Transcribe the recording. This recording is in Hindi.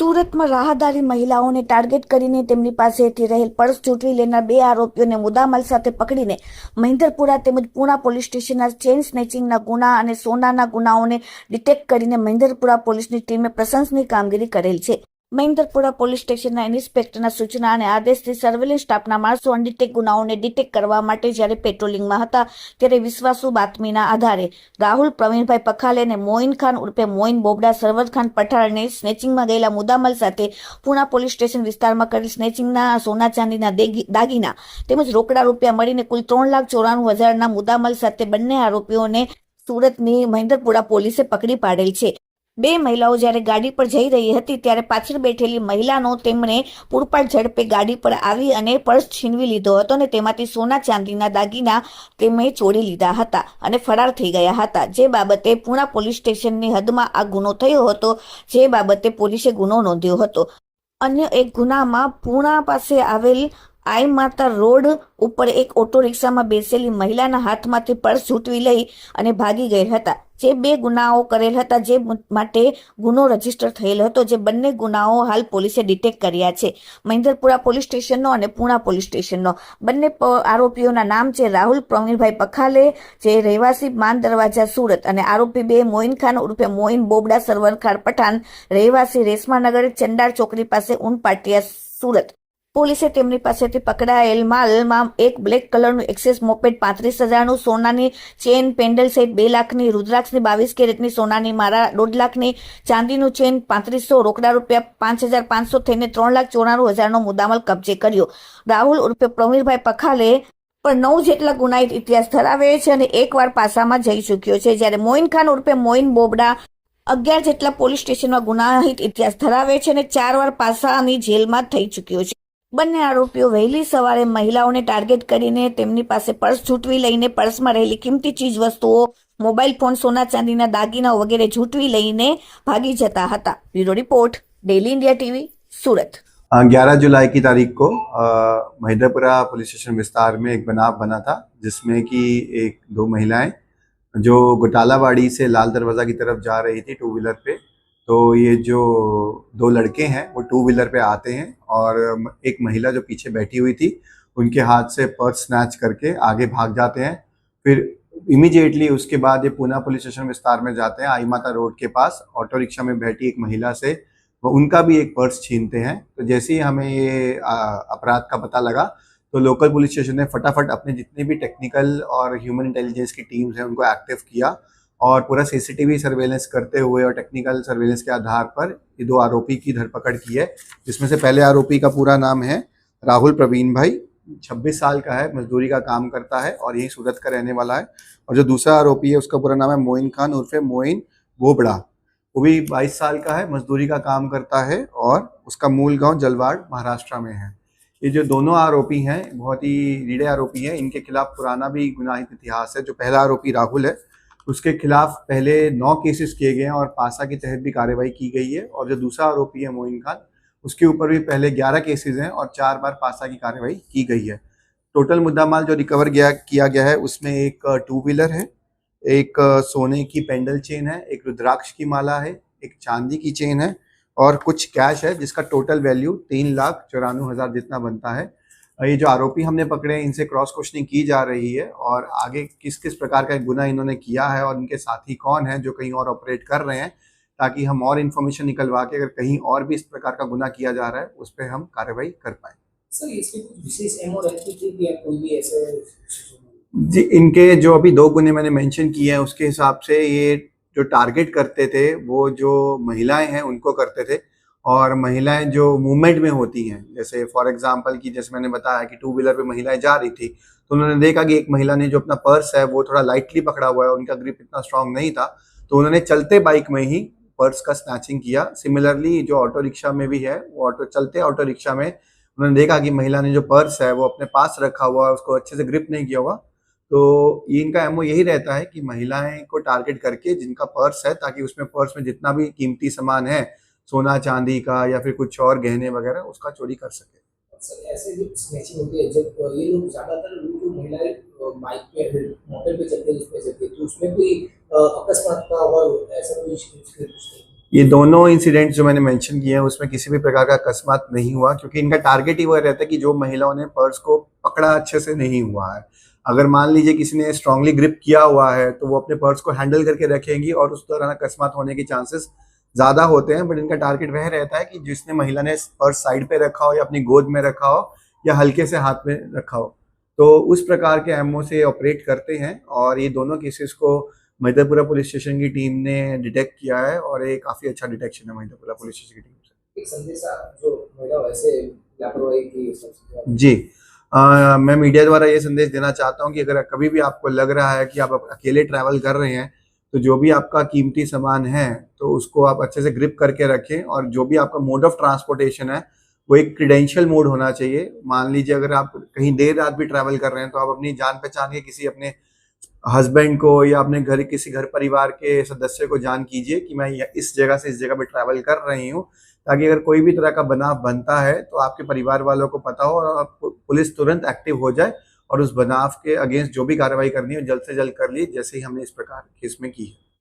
સુરતમાં રાહદારી મહિલાઓને ટાર્ગેટ કરીને તેમની પાસેથી રહેલ પર્સ ઝૂંટવી લેનાર બે આરોપીઓને મુદ્દામાલ સાથે પકડીને મહિન્દરપુરા તેમજ પુણા પોલીસ સ્ટેશનના ચેઇન સ્નેચિંગના ગુના અને સોનાના ગુનાઓને ડિટેક્ટ કરીને મહિન્દરપુરા પોલીસની ટીમે પ્રશંસનીય કામગીરી કરેલ છે। મહિન્દરપુરા પોલીસ સ્ટેશનના ઇન્સ્પેક્ટરના સૂચના અને આદેશથી સર્વેલન્સ સ્ટાફના માણસો અનડિટેક્ટ ગુનાઓને ડિટેક્ટ કરવા માટે જ્યારે પેટ્રોલિંગમાં હતા ત્યારે વિશ્વાસુ બાતમીના આધારે રાહુલ પ્રવીણભાઈ પખાલે અને મોઇન ખાન ઉર્ફે મોઇન બોબડા સરવદ ખાન પઠાણને સ્નેચિંગમાં ગયેલા મુદ્દામાલ સાથે પુણા પોલીસ સ્ટેશન વિસ્તારમાં કરેલ સ્નેચિંગના સોના ચાંદીના દાગીના તેમજ રોકડા રૂપિયા મળીને કુલ 3,94,000ના મુદ્દામાલ સાથે બંને આરોપીઓને સુરતની મહિન્દરપુરા પોલીસે પકડી પાડેલ છે। બે મહિલાઓ જ્યારે ગાડી પર જઈ રહી હતી ત્યારે પાછળ બેઠેલી મહિલાનો તેમણે પૂરપાટ ઝડપે ગાડી પર આવી અને પર્સ છીનવી લીધો હતો અને તેમાંથી સોના ચાંદીના દાગીના તેમણે ચોરી લીધા હતા અને ફરાર થઈ ગયા હતા। જે બાબતે પુણા પોલીસ સ્ટેશનની હદમાં આ ગુનો થયો હતો, જે બાબતે પોલીસે ગુનો નોંધ્યો હતો। અન્ય એક ગુનામાં પુણા પાસે આવેલ આઈ માતા રોડ ઉપર એક ઓટો રિક્ષામાં બેસેલી મહિલાના હાથમાંથી પર્સ ઝૂંટવી લઈ અને ભાગી ગયેલ હતા। જે બે ગુનાઓ કરેલ હતા, જે માટે ગુનો રજીસ્ટર થયેલ હતો, જે બંને ગુનાઓ હાલ પોલીસે ડિટેક્ટ કર્યા છે। મહિન્દરપુરા પોલીસ સ્ટેશનનો અને પુણા પોલીસ સ્ટેશનનો બંને આરોપીઓના નામ છે રાહુલ પ્રવીણભાઈ પખાલે, જે રહેવાસી માન દરવાજા સુરત, અને આરોપી બે મોઇન ખાન ઉર્ફે મોઇન બોબડા સરવન ખાન પઠાણ, રહેવાસી રેશમાનગર ચંડાળ ચોકડી પાસે ઊન પાટિયા સુરત। પોલીસે તેમની પાસેથી પકડાયેલ માલમાં એક બ્લેક કલરનું એક્સેસ મોપેડ 35,000નું, સોનાની ચેન પેન્ડલ સહિત 2 લાખની, રુદ્રાક્ષની 22 કેરેટની સોનાની માળા 1.5 લાખની, ચાંદીનું ચેન 3500, રોકડા રૂપિયા 5,500 થઈને 3,94,000નો મુદ્દામાલ કબજે કર્યો। રાહુલ ઉર્ફે પ્રવીણભાઈ પખાલે પણ 9 જેટલા ગુનાહિત ઇતિહાસ ધરાવે છે અને એકવાર પાસામાં જઈ ચૂક્યો છે, જ્યારે મોઇન ખાન ઉર્ફે મોઇન બોબડા 11 જેટલા પોલીસ સ્ટેશનમાં ગુનાહિત ઇતિહાસ ધરાવે છે અને 4 વાર પાસાની જેલમાં થઈ ચૂક્યો છે। બંને આરોપીઓ વહેલી સવારે મહિલાઓને ટાર્ગેટ કરીને તેમની પાસે પર્સ ઝૂંટવી લઈને પર્સમાં રહેલી કિંમતી ચીજ વસ્તુઓ, મોબાઈલ ફોન, સોના ચાંદીના દાગીના વગેરે ઝૂંટવી લઈને ભાગી જતા હતા। Bureau report, daily India TV, Surat. 11 जुलाई की तारीख को महिंदरपुरा पुलिस स्टेशन विस्तार में एक बनाव बना था, जिसमें कि दो महिलाएं जो गोटालावाड़ी से लाल दरवाज़ा की तरफ जा रही थी 2 व्हीलर पे। तो ये जो 2 लड़के हैं वो 2 व्हीलर पे आते हैं और एक महिला जो पीछे बैठी हुई थी उनके हाथ से पर्स स्नैच करके आगे भाग जाते हैं। फिर इमीडिएटली उसके बाद ये पूना पुलिस स्टेशन विस्तार में जाते हैं। आई माता रोड के पास ऑटो रिक्शा में बैठी एक महिला से वो उनका भी एक पर्स छीनते हैं। तो जैसे ही हमें ये अपराध का पता लगा तो लोकल पुलिस स्टेशन ने फटाफट अपने जितने भी टेक्निकल और ह्यूमन इंटेलिजेंस की टीम्स हैं उनको एक्टिव किया और पूरा सीसीटीवी सर्वेलेंस करते हुए और टेक्निकल सर्वेलेंस के आधार पर ये 2 आरोपी की धरपकड़ की है। जिसमें से पहले आरोपी का पूरा नाम है राहुल प्रवीण भाई, 26 साल का है, मजदूरी का काम करता है और यही सूरत का रहने वाला है। और जो दूसरा आरोपी है उसका पूरा नाम है मोइन खान उर्फे मोइन बोबड़ा, वो भी 22 साल का है, मजदूरी का काम करता है और उसका मूल गाँव जलवाड़ महाराष्ट्र में है। ये जो दोनों आरोपी हैं बहुत ही रीढ़े आरोपी हैं। इनके खिलाफ पुराना भी गुनाहित इतिहास है। जो पहला आरोपी राहुल है उसके खिलाफ पहले 9 केसेस किए गए हैं और पासा के तहत भी कार्रवाई की गई है। और जो दूसरा आरोपी है मोइन खान, उसके ऊपर भी पहले 11 केसेस हैं और 4 बार पासा की कार्रवाई की गई है। टोटल मुद्दामाल जो रिकवर किया गया है उसमें एक 2 व्हीलर है, एक सोने की पेंडल चेन है, एक रुद्राक्ष की माला है, एक चांदी की चेन है और कुछ कैश है, जिसका टोटल वैल्यू 3,94,000 जितना बनता है। ये जो आरोपी हमने पकड़े हैं इनसे क्रॉस क्वेश्चनिंग की जा रही है और आगे किस किस प्रकार का गुना इन्होंने किया है और इनके साथी कौन हैं जो कहीं और ऑपरेट कर रहे हैं, ताकि हम और इन्फॉर्मेशन निकलवा के अगर कहीं और भी इस प्रकार का गुना किया जा रहा है उस पर हम कार्रवाई कर पाए। सर, इसके कुछ विशेष एमओ रहती थी या कोई भी ऐसे? जी, इनके जो अभी 2 गुने मैंने मेंशन किए हैं उसके हिसाब से ये जो टारगेट करते थे वो जो महिलाएं हैं उनको करते थे और महिलाएं जो मूवमेंट में होती हैं, जैसे फॉर एग्जांपल कि जैसे मैंने बताया कि 2 व्हीलर पे महिलाएं जा रही थी तो उन्होंने देखा कि एक महिला ने जो अपना पर्स है वो थोड़ा लाइटली पकड़ा हुआ है, उनका ग्रिप इतना स्ट्रांग नहीं था, तो उन्होंने चलते बाइक में ही पर्स का स्नैचिंग किया। सिमिलरली जो ऑटो रिक्शा में भी है वो चलते ऑटो रिक्शा में उन्होंने देखा कि महिला ने जो पर्स है वो अपने पास रखा हुआ है, उसको अच्छे से ग्रिप नहीं किया हुआ। तो इनका एमओ यही रहता है कि महिलाएं को टारगेट करके जिनका पर्स है, ताकि उसमें पर्स में जितना भी कीमती सामान है, सोना चांदी का या फिर कुछ और गहने वगैरह, उसका चोरी कर सके। सर, ऐसे जो स्नैचिंग होती है जब ये लोग ज्यादातर जो महिलाएं बाइक पे मोटर पे चलते हैं, उसमें चलते हैं, तो उसमें भी अकस्मात का और ऐसा कोई ये दोनों इंसिडेंट्स जो मैंने मेंशन किए हैं उसमें किसी भी प्रकार का अकस्मात नहीं हुआ, क्योंकि इनका टारगेट ही वह रहता है कि जो महिलाओं ने पर्स को पकड़ा अच्छे से नहीं हुआ है। अगर मान लीजिए किसी ने स्ट्रांगली ग्रिप किया हुआ है तो वो अपने पर्स को हैंडल करके रखेंगी और उस दौरान अकस्मात होने के चांसेस ज़्यादा होते हैं। बट इनका टारगेट वह रहता है कि जिसने महिला ने पर्स साइड पे रखा हो या अपनी गोद में रखा हो या हल्के से हाथ में रखा हो, तो उस प्रकार के एमओ से ऑपरेट करते हैं। और ये दोनों केसेस को मधेपुरा पुलिस स्टेशन की टीम ने डिटेक्ट किया है और ये काफ़ी अच्छा डिटेक्शन है मधेपुरा पुलिस स्टेशन की टीम से। एक संदेश जो महिला वैसे लापरवाही की सबसे जी, मैं मीडिया द्वारा ये संदेश देना चाहता हूँ कि अगर कभी भी आपको लग रहा है कि आप अकेले ट्रैवल कर रहे हैं तो जो भी आपका कीमती सामान है तो उसको आप अच्छे से ग्रिप करके रखें। और जो भी आपका मोड ऑफ ट्रांसपोर्टेशन है वो एक क्रीडेंशियल मोड होना चाहिए। मान लीजिए अगर आप कहीं देर रात भी ट्रैवल कर रहे हैं तो आप अपनी जान पहचान के किसी अपने हस्बैंड को या अपने घर किसी घर परिवार के सदस्य को जान कीजिए कि मैं इस जगह से इस जगह पे ट्रैवल कर रही हूँ, ताकि अगर कोई भी तरह का बनाव बनता है तो आपके परिवार वालों को पता हो और पुलिस तुरंत एक्टिव हो जाए और उस बनाव के अगेंस्ट जो भी कार्रवाई करनी हो जल्द से जल्द कर ली, जैसे ही हमने इस प्रकार केस में की है।